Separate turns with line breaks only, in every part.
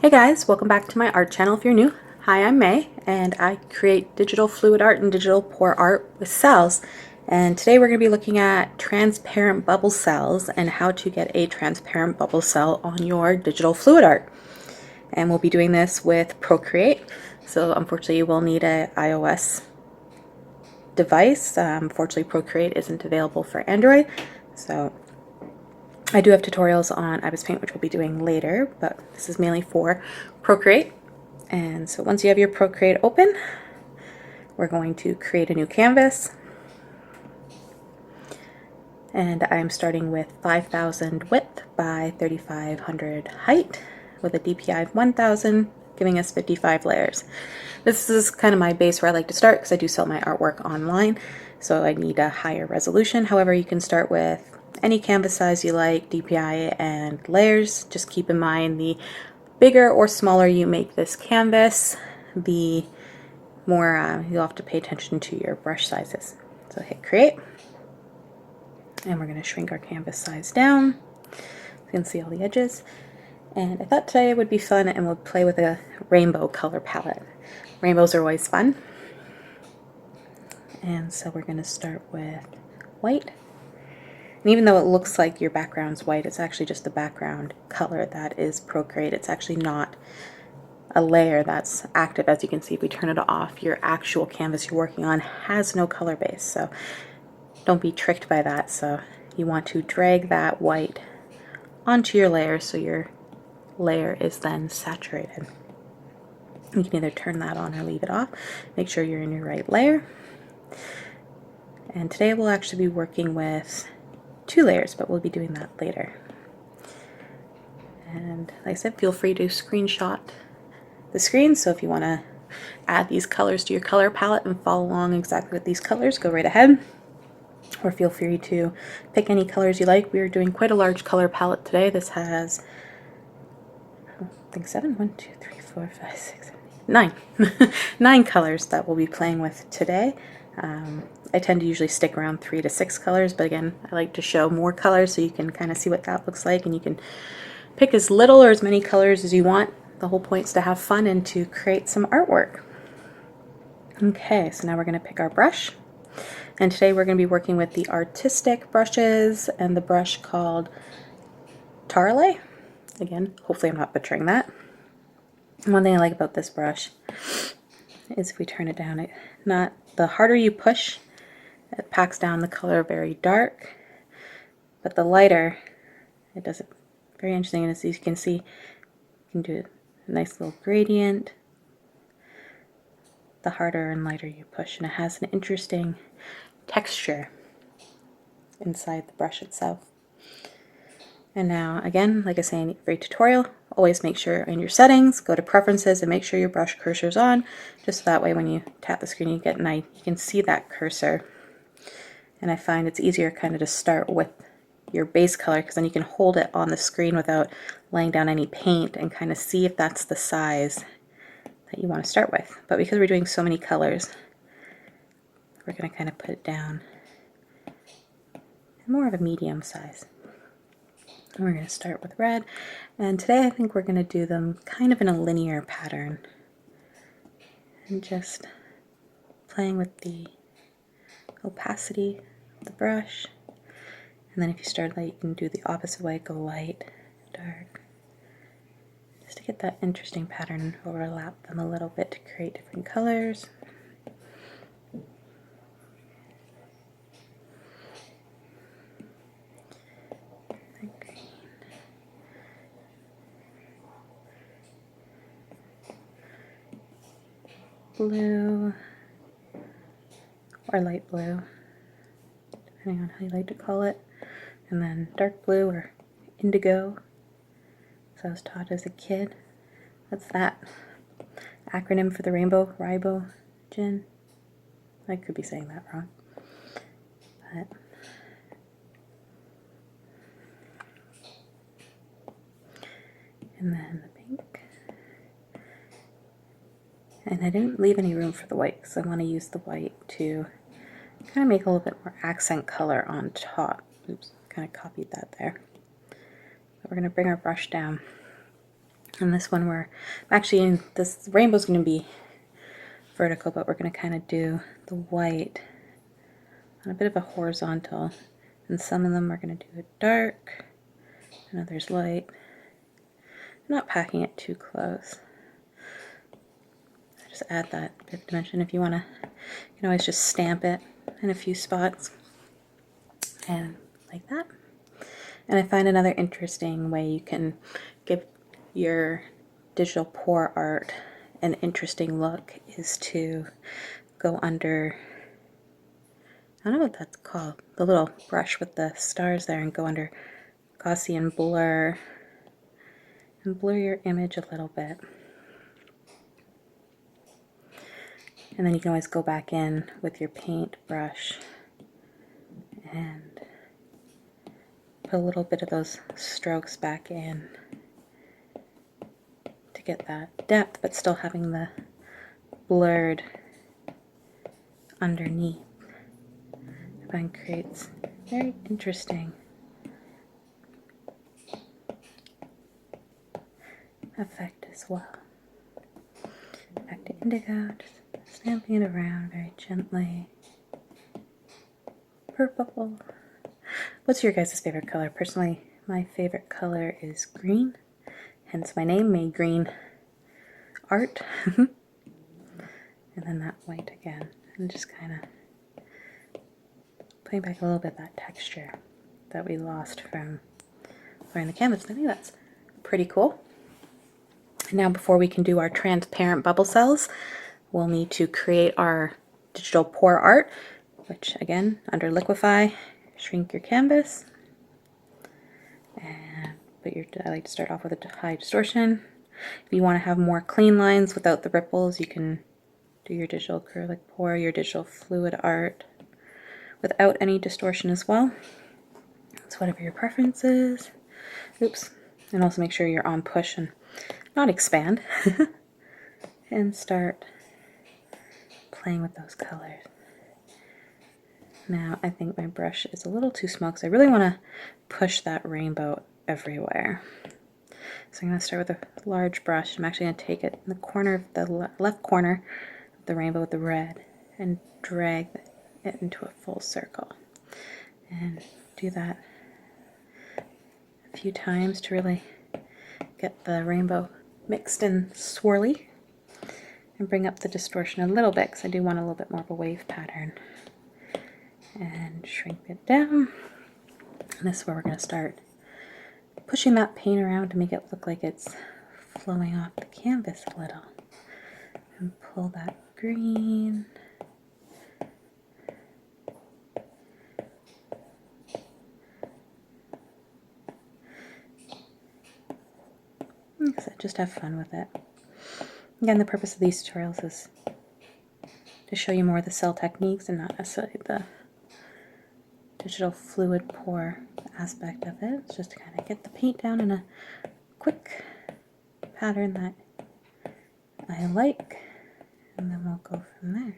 Hey guys, welcome back to my art channel if you're new. Hi, I'm May and I create digital fluid art and digital pour art with cells. And today we're going to be looking at transparent bubble cells and how to get a transparent bubble cell on your digital fluid art. And we'll be doing this with Procreate. So unfortunately you will need an iOS device. Unfortunately Procreate isn't available for Android. So I do have tutorials on IBIS Paint, which we'll be doing later, but this is mainly for Procreate. And so once you have your Procreate open, we're going to create a new canvas. And I'm starting with 5,000 width by 3,500 height with a DPI of 1,000, giving us 55 layers. This is kind of my base where I like to start because I do sell my artwork online, so I need a higher resolution. However, you can start with any canvas size you like, DPI and layers. Just keep in mind the bigger or smaller you make this canvas, the more you'll have to pay attention to your brush sizes. So hit create, and we're going to shrink our canvas size down so you can see all the edges. And I thought today would be fun and we'll play with a rainbow color palette. Rainbows are always fun. And so we're going to start with white. And even though it looks like your background's white, it's actually just the background color that is Procreate. It's actually not a layer that's active. As you can see, if we turn it off, your actual canvas you're working on has no color base. So don't be tricked by that. So you want to drag that white onto your layer so your layer is then saturated. You can either turn that on or leave it off. Make sure you're in your right layer. And today we'll actually be working with 2 layers, but we'll be doing that later. And like I said, feel free to screenshot the screen. So if you want to add these colors to your color palette and follow along exactly with these colors, go right ahead. Or feel free to pick any colors you like. We are doing quite a large color palette today. This has, I think 7, 1, 2, 3, 4, 5, 6, 7, 8, 9 colors that we'll be playing with today. I tend to usually stick around 3 to 6 colors, but again, I like to show more colors so you can kind of see what that looks like, and you can pick as little or as many colors as you want. The whole point is to have fun and to create some artwork. Okay, so now we're going to pick our brush. And today we're going to be working with the artistic brushes and the brush called Tarraleah. Again, hopefully I'm not butchering that. One thing I like about this brush is if we turn it down, the harder you push, it packs down the color very dark, but the lighter, it does it very interesting. And as you can see, you can do a nice little gradient the harder and lighter you push, and it has an interesting texture inside the brush itself. And now again, like I say in every tutorial, always make sure in your settings, go to preferences and make sure your brush cursor's on, just so that way when you tap the screen you can see that cursor. And I find it's easier kind of to start with your base color, because then you can hold it on the screen without laying down any paint and kind of see if that's the size that you want to start with. But because we're doing so many colors, we're going to kind of put it down more of a medium size. And we're going to start with red, and today I think we're going to do them kind of in a linear pattern and just playing with the opacity of the brush. And then if you start light, you can do the opposite way, go light, dark, just to get that interesting pattern, overlap them a little bit to create different colors. Blue or light blue, depending on how you like to call it, and then dark blue or indigo, so I was taught as a kid. That's that acronym for the rainbow, ribogen. I could be saying that wrong, but and then the pink. And I didn't leave any room for the white because I want to use the white to kind of make a little bit more accent color on top. Oops, kind of copied that there. But we're going to bring our brush down And this one this rainbow's going to be vertical, but we're going to kind of do the white on a bit of a horizontal. And some of them are going to do it dark, and others light. I'm not packing it too close. Just add that bit of dimension. If you want to, you can always just stamp it in a few spots. And like that. And I find another interesting way you can give your digital pour art an interesting look is to go under, I don't know what that's called, the little brush with the stars there, and go under Gaussian blur and blur your image a little bit. And then you can always go back in with your paint brush and put a little bit of those strokes back in to get that depth, but still having the blurred underneath. I find creates very interesting effect as well. Back to indigo, just stamping it around very gently. Purple. What's your guys' favorite color? Personally, my favorite color is green, hence my name, maygreenabgrall. And then that white again, and just kind of putting back a little bit of that texture that we lost from wearing the canvas. I think that's pretty cool. Now, before we can do our transparent bubble cells, we'll need to create our digital pour art, which again, under Liquify, shrink your canvas, and I like to start off with a high distortion. If you want to have more clean lines without the ripples, you can do your digital acrylic pour, your digital fluid art without any distortion as well. It's whatever your preference is. Oops. And also make sure you're on push and not expand. And start playing with those colors. Now I think my brush is a little too small because I really want to push that rainbow everywhere. So I'm going to start with a large brush. I'm actually going to take it in the corner of the left corner of the rainbow with the red and drag it into a full circle. And do that a few times to really get the rainbow mixed and swirly. And bring up the distortion a little bit because I do want a little bit more of a wave pattern. And shrink it down. And this is where we're going to start pushing that paint around to make it look like it's flowing off the canvas a little. And pull that green. Just have fun with it. Again, the purpose of these tutorials is to show you more of the cell techniques and not necessarily the digital fluid pour aspect of it. It's just to kind of get the paint down in a quick pattern that I like, and then we'll go from there.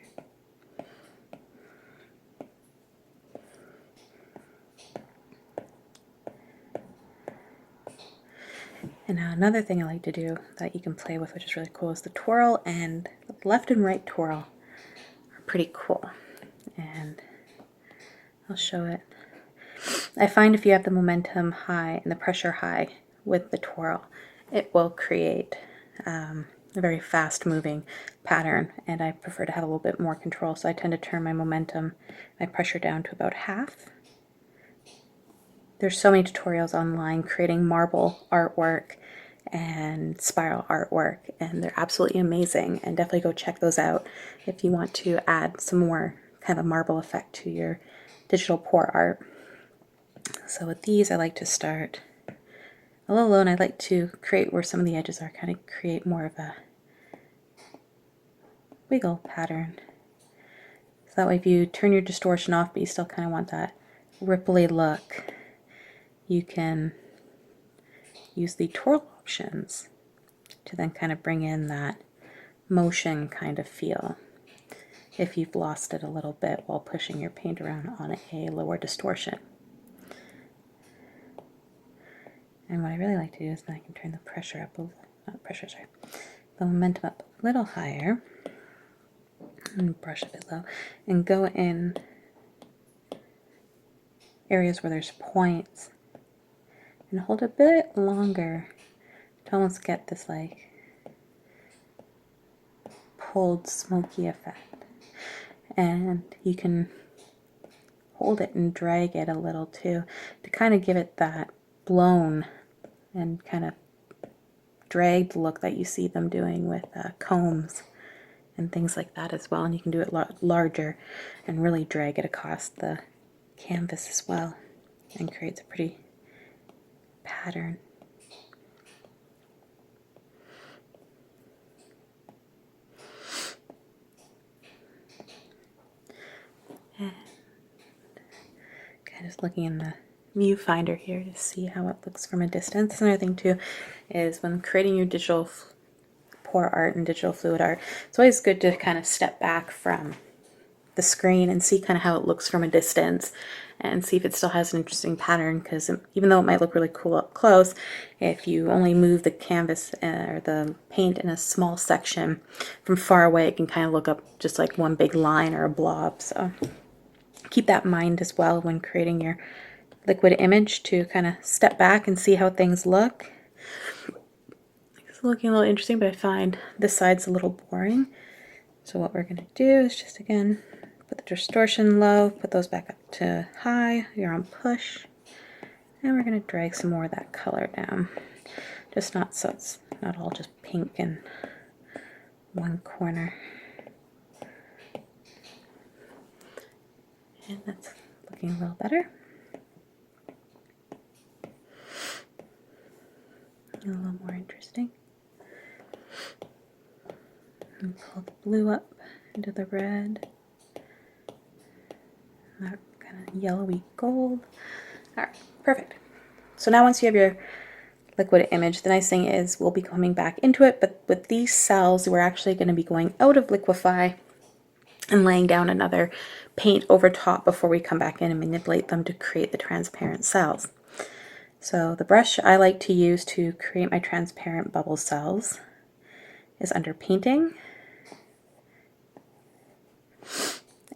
And now another thing I like to do that you can play with, which is really cool, is the twirl, and the left and right twirl are pretty cool. And I'll show it. I find if you have the momentum high and the pressure high with the twirl, it will create a very fast moving pattern, and I prefer to have a little bit more control, so I tend to turn my momentum, my pressure down to about half. There's so many tutorials online creating marble artwork and spiral artwork, and they're absolutely amazing, and definitely go check those out if you want to add some more kind of marble effect to your digital pour art. So with these, I like to start a little low, and I like to create where some of the edges are, kind of create more of a wiggle pattern. So that way if you turn your distortion off but you still kind of want that ripply look, you can use the twirl options to then kind of bring in that motion kind of feel if you've lost it a little bit while pushing your paint around on a lower distortion. And what I really like to do is then I can turn the pressure up not pressure, sorry, the momentum up a little higher, and brush a bit low, and go in areas where there's points, and hold a bit longer to almost get this like pulled smoky effect. And you can hold it and drag it a little too to kind of give it that blown and kind of dragged look that you see them doing with combs and things like that as well. And you can do it larger and really drag it across the canvas as well, and creates a pretty pattern. And kind of just looking in the viewfinder here to see how it looks from a distance. Another thing too is when creating your digital pour art and digital fluid art, it's always good to kind of step back from the screen and see kind of how it looks from a distance and see if it still has an interesting pattern, because even though it might look really cool up close, if you only move the canvas or the paint in a small section from far away, it can kind of look up just like one big line or a blob. So keep that in mind as well when creating your liquid image, to kind of step back and see how things look. It's looking a little interesting, but I find this side's a little boring. So what we're going to do is just, again, put the distortion low, put those back up to high, you're on push, and we're going to drag some more of that color down. Just not so it's not all just pink in one corner. And that's looking a little better. A little more interesting. And pull the blue up into the red. That kind of yellowy gold. Alright, perfect. So now once you have your liquid image, the nice thing is we'll be coming back into it, but with these cells, we're actually going to be going out of Liquify and laying down another paint over top before we come back in and manipulate them to create the transparent cells. So the brush I like to use to create my transparent bubble cells is under Painting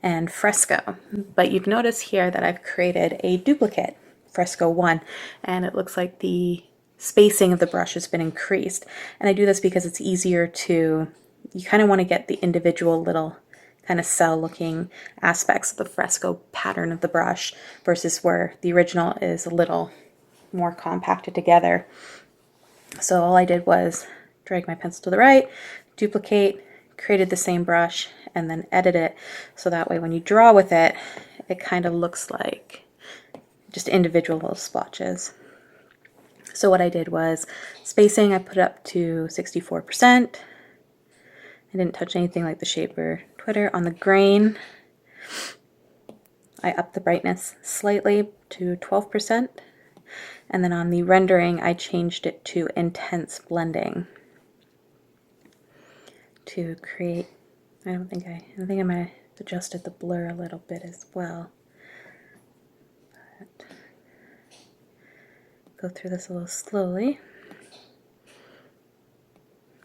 and Fresco. But you've noticed here that I've created a duplicate, Fresco 1, and it looks like the spacing of the brush has been increased. And I do this because it's easier to, you kind of want to get the individual little kind of cell looking aspects of the Fresco pattern of the brush versus where the original is a little more compacted together. So all I did was drag my pencil to the right, duplicate, created the same brush, and then edit it so that way when you draw with it, it kind of looks like just individual little splotches. So what I did was spacing, I put it up to 64%. I didn't touch anything like the shape or Twitter. On the grain, I upped the brightness slightly to 12%. And then on the rendering, I changed it to intense blending to create, I think I might have adjusted the blur a little bit as well. But go through this a little slowly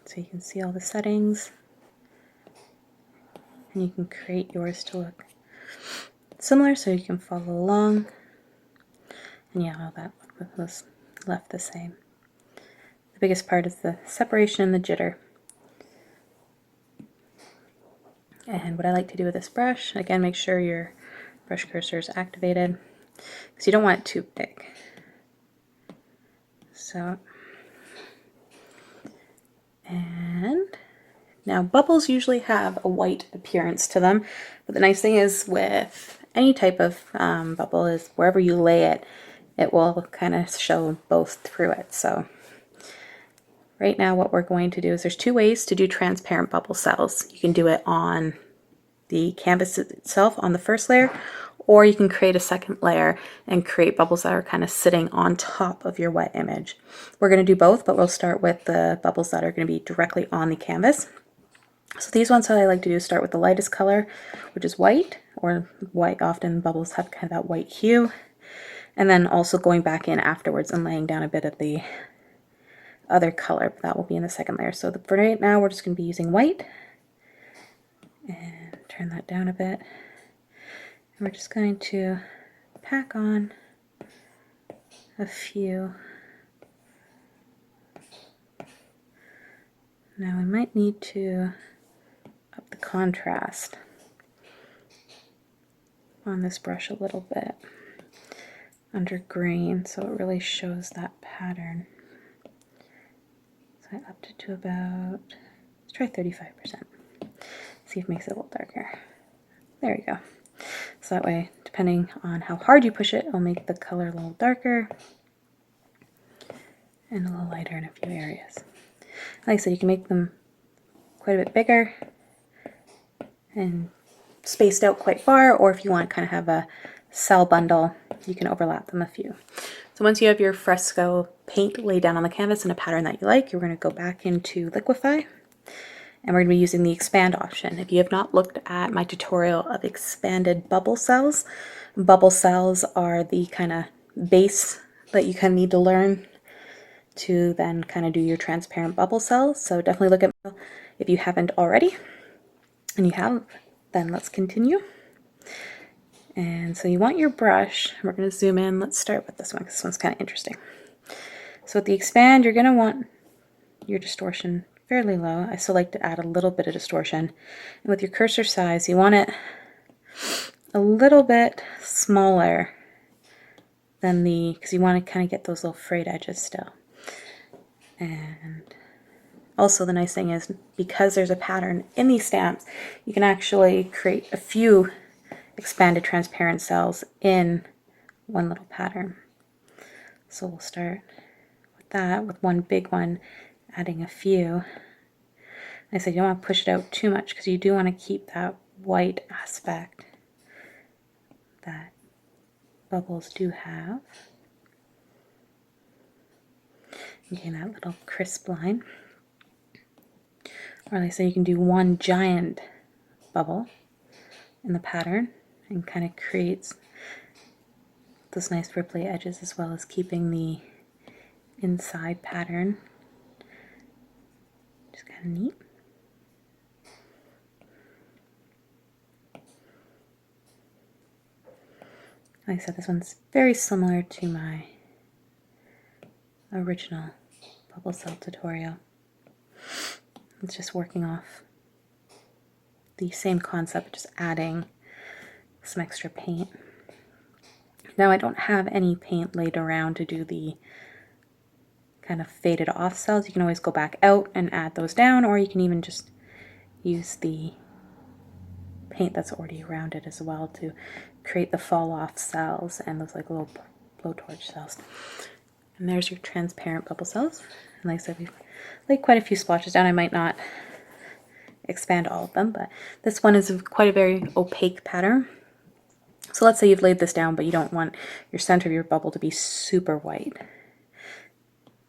so you can see all the settings, and you can create yours to look similar so you can follow along. And yeah, all that was left the same. The biggest part is the separation and the jitter. And what I like to do with this brush, again, make sure your brush cursor is activated because you don't want it too big. So, and now bubbles usually have a white appearance to them, but the nice thing is with any type of bubble is wherever you lay it, it will kind of show both through it. So right now what we're going to do is there's two ways to do transparent bubble cells. You can do it on the canvas itself on the first layer, or you can create a second layer and create bubbles that are kind of sitting on top of your wet image. We're going to do both, but we'll start with the bubbles that are going to be directly on the canvas. So these ones I like to do is start with the lightest color, which is white, or white. Often bubbles have kind of that white hue. And then also going back in afterwards and laying down a bit of the other color, but that will be in the second layer. So for right now, we're just going to be using white. And turn that down a bit. And we're just going to pack on a few. Now we might need to up the contrast on this brush a little bit under green so it really shows that pattern. So I upped it to about, let's try 35%. See if it makes it a little darker. There we go. So that way, depending on how hard you push it, it'll make the color a little darker and a little lighter in a few areas. Like I said, you can make them quite a bit bigger and spaced out quite far, or if you want to kind of have a cell bundle, you can overlap them a few. So once you have your fresco paint laid down on the canvas in a pattern that you like, you're going to go back into Liquify, and we're going to be using the expand option. If you have not looked at my tutorial of expanded bubble cells are the kind of base that you kind of need to learn to then kind of do your transparent bubble cells. So definitely look at if you haven't already, and you have, then let's continue. And so you want your brush, we're going to zoom in. Let's start with this one because this one's kind of interesting. So with the expand, you're going to want your distortion fairly low. I still like to add a little bit of distortion. And with your cursor size, you want it a little bit smaller than because you want to kind of get those little frayed edges still. And also the nice thing is, because there's a pattern in these stamps, you can actually create a few expanded transparent cells in one little pattern. So we'll start with that, with one big one, adding a few. I said you don't want to push it out too much because you do want to keep that white aspect that bubbles do have. Again, that little crisp line. Or like I say, you can do one giant bubble in the pattern and kind of creates those nice ripply edges as well as keeping the inside pattern. Just kind of neat. Like I said, this one's very similar to my original bubble cell tutorial. It's just working off the same concept, just adding some extra paint. Now I don't have any paint laid around to do the kind of faded off cells. You can always go back out and add those down, or you can even just use the paint that's already around it as well to create the fall off cells and those like little blowtorch cells. And there's your transparent bubble cells. And like I said, we've laid quite a few splotches down. I might not expand all of them, but this one is quite a very opaque pattern. So let's say you've laid this down, but you don't want your center of your bubble to be super white.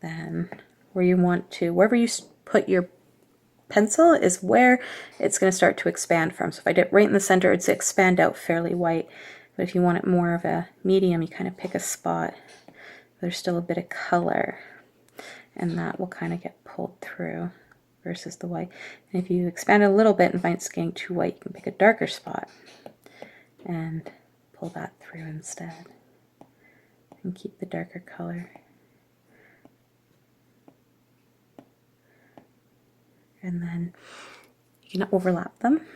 Then wherever you put your pencil is where it's going to start to expand from. So if I did it right in the center, it's expand out fairly white. But if you want it more of a medium, you kind of pick a spot. There's still a bit of color, and that will kind of get pulled through versus the white. And if you expand it a little bit and find it's getting too white, you can pick a darker spot and pull that through instead and keep the darker color. And then you can overlap them,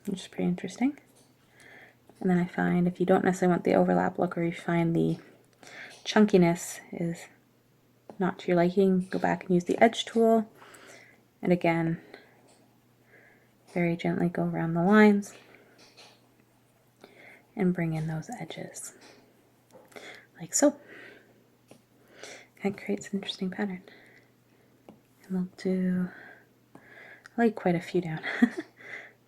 which is pretty interesting. And then I find if you don't necessarily want the overlap look, or you find the chunkiness is not to your liking, go back and use the edge tool. And again, very gently go around the lines and bring in those edges, like so. That creates an interesting pattern. And we'll do, I like quite a few down.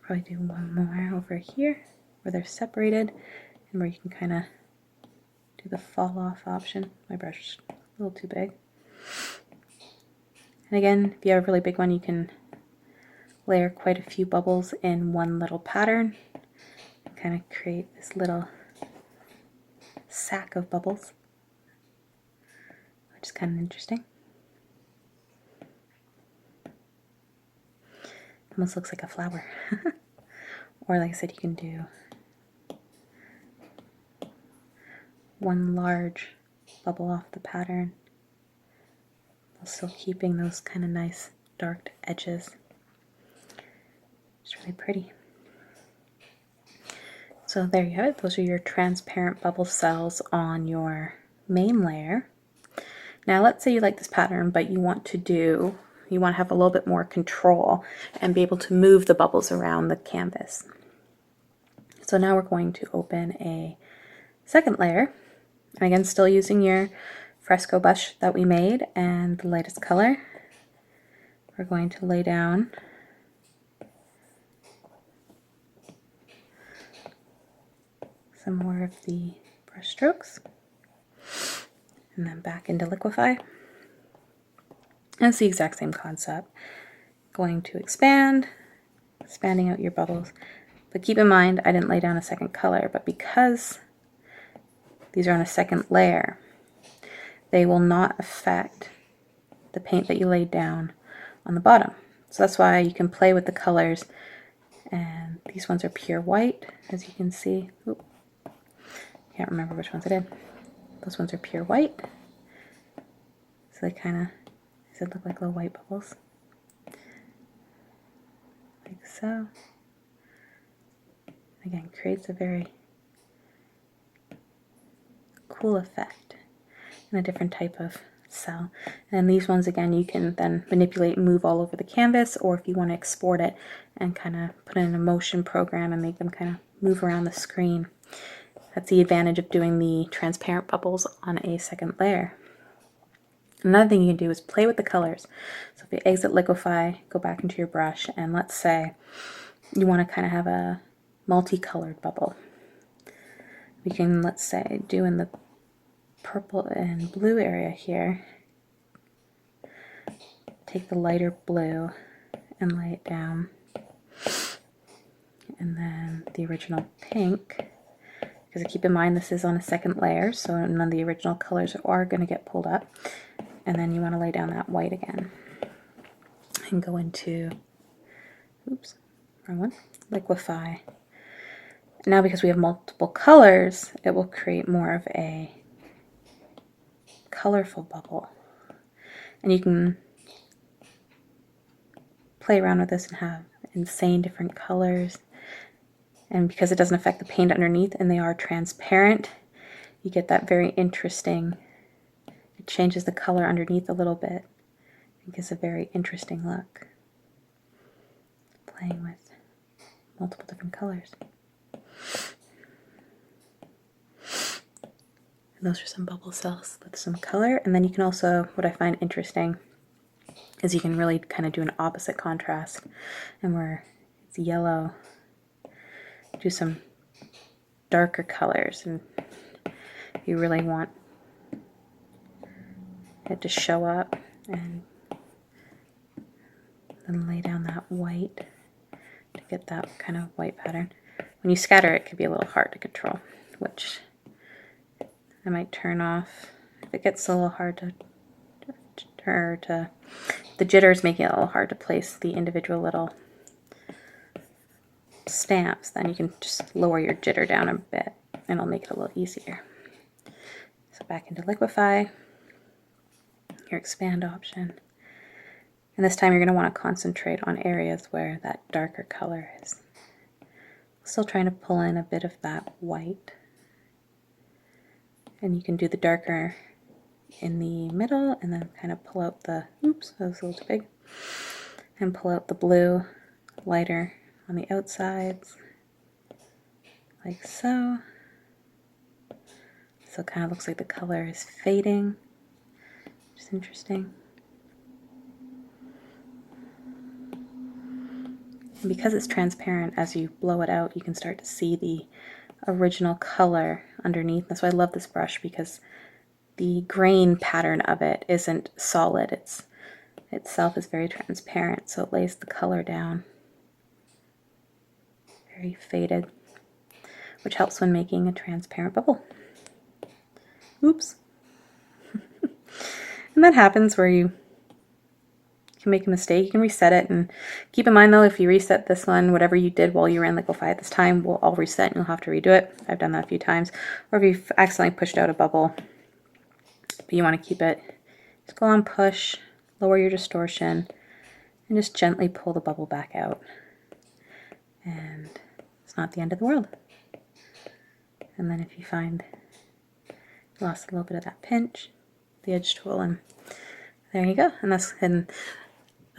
Probably do one more over here where they're separated and where you can kind of do the fall off option. My brush is a little too big. And again, if you have a really big one, you can layer quite a few bubbles in one little pattern and kind of create this little sack of bubbles, which is kind of interesting. Almost looks like a flower. Or like I said, you can do one large bubble off the pattern, while still keeping those kind of nice dark edges. It's really pretty. So there you have it. Those are your transparent bubble cells on your main layer. Now let's say you like this pattern, but you want to have a little bit more control and be able to move the bubbles around the canvas. So now we're going to open a second layer. And again, still using your fresco brush that we made and the lightest color. We're going to lay down some more of the brush strokes, and then back into Liquify. And it's the exact same concept. Going to expanding out your bubbles. But keep in mind, I didn't lay down a second color, but because these are on a second layer, they will not affect the paint that you laid down on the bottom. So that's why you can play with the colors. And these ones are pure white, as you can see. Oop. Can't remember which ones I did. Those ones are pure white. So they kind of, look like little white bubbles. Like so. Again, creates a very cool effect and a different type of cell. And these ones, again, you can then manipulate and move all over the canvas, or if you want to export it and kind of put it in a motion program and make them kind of move around the screen. That's the advantage of doing the transparent bubbles on a second layer. Another thing you can do is play with the colors. So if you exit Liquify, go back into your brush, and let's say you want to kind of have a multicolored bubble. We can, let's say, do in the purple and blue area here, take the lighter blue and lay it down, and then the original pink, because keep in mind this is on a second layer, so none of the original colors are going to get pulled up. And then you want to lay down that white again and go into, oops, wrong one, Liquify. Now because we have multiple colors, it will create more of a colorful bubble. And you can play around with this and have insane different colors. And because it doesn't affect the paint underneath and they are transparent, you get that very interesting, it changes the color underneath a little bit. It gives a very interesting look. Playing with multiple different colors. And those are some bubble cells with some color. And then you can also, what I find interesting is you can really kind of do an opposite contrast. And where it's yellow, do some darker colors. And you really want it to show up, and then lay down that white to get that kind of white pattern. When you scatter it can be a little hard to control, which I might turn off. If it gets a little hard the jitters make it a little hard to place the individual little stamps, then you can just lower your jitter down a bit and it'll make it a little easier. So back into Liquify, your expand option. And this time you're going to want to concentrate on areas where that darker color is. Still trying to pull in a bit of that white. And you can do the darker in the middle and then kind of pull out the, oops, that was a little too big, and pull out the blue lighter on the outsides, like so. So it kind of looks like the color is fading, which is interesting. And because it's transparent, as you blow it out, you can start to see the original color underneath. That's why I love this brush, because the grain pattern of it isn't solid. Itself is very transparent, so it lays the color down. Very faded, which helps when making a transparent bubble. Oops. And that happens where you can make a mistake, you can reset it. And keep in mind though, if you reset this one, whatever you did while you were in Liquify at this time will all reset and you'll have to redo it. I've done that a few times. Or if you've accidentally pushed out a bubble, but you want to keep it, just go on push, lower your distortion, and just gently pull the bubble back out. And it's not the end of the world. And then if you find you lost a little bit of that pinch, the edge tool, and there you go. And that's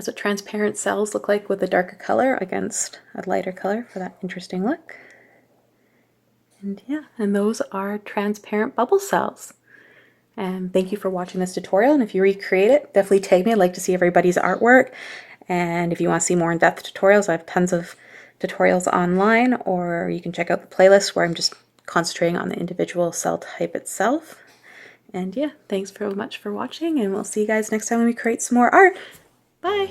what transparent cells look like with a darker color against a lighter color for that interesting look. And yeah, and those are transparent bubble cells. And thank you for watching this tutorial. And if you recreate it, definitely tag me. I'd like to see everybody's artwork. And if you want to see more in-depth tutorials, I have tons of tutorials online, or you can check out the playlist where I'm just concentrating on the individual cell type itself. And yeah, thanks very much for watching, and we'll see you guys next time when we create some more art. Bye!